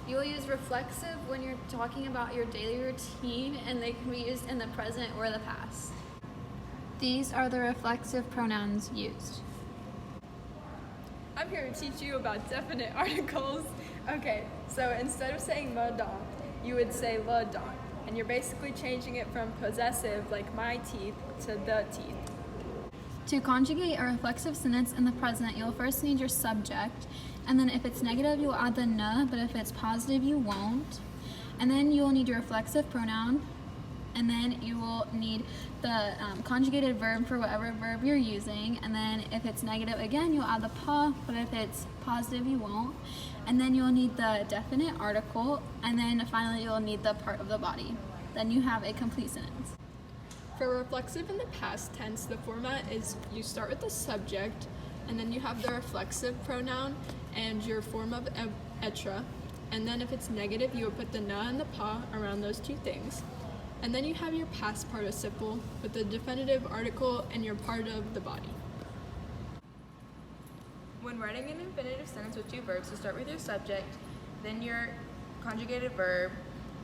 You will use reflexive when you're talking about your daily routine, and they can be used in the present or the past. These are the reflexive pronouns used. I'm here to teach you about definite articles. Okay, so instead of saying me dent, you would say le dent, and you're basically changing it from possessive, like my teeth, to the teeth. To conjugate a reflexive sentence in the present, you'll first need your subject, and then if it's negative, you'll add the ne, but if it's positive, you won't. And then you'll need your reflexive pronoun, and then you will need the conjugated verb for whatever verb you're using, and then if it's negative, again, you'll add the pa, but if it's positive, you won't. And then you'll need the definite article, and then finally, you'll need the part of the body. Then you have a complete sentence. For reflexive in the past tense, the format is you start with the subject, and then you have the reflexive pronoun and your form of être, and then if it's negative, you would put the na and the pa around those two things. And then you have your past participle with the definitive article and your part of the body. When writing an infinitive sentence with two verbs, you start with your subject, then your conjugated verb,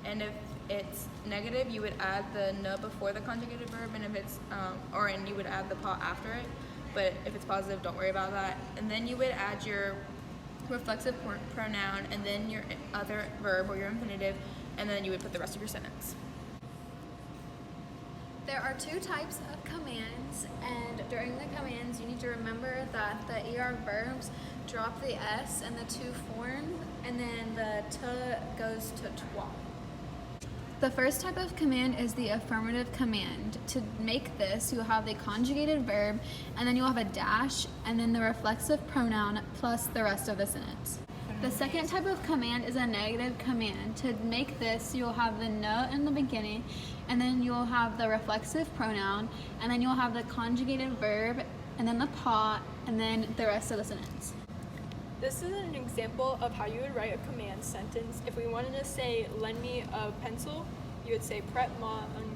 and if it's negative, you would add the ne before the conjugated verb, and if it's and you would add the pa after it. But if it's positive, don't worry about that. And then you would add your reflexive pronoun, and then your other verb or your infinitive, and then you would put the rest of your sentence. There are two types of commands, and during the commands, you need to remember that the ER verbs drop the S and the to form, and then the te goes to toi. The first type of command is the affirmative command. To make this, you'll have the conjugated verb, and then you'll have a dash, and then the reflexive pronoun plus the rest of the sentence. The second type of command is a negative command. To make this, you'll have the ne in the beginning, and then you'll have the reflexive pronoun, and then you'll have the conjugated verb, and then the pa, and then the rest of the sentence. This is an example of how you would write a command sentence. If we wanted to say, lend me a pencil, you would say prête-moi un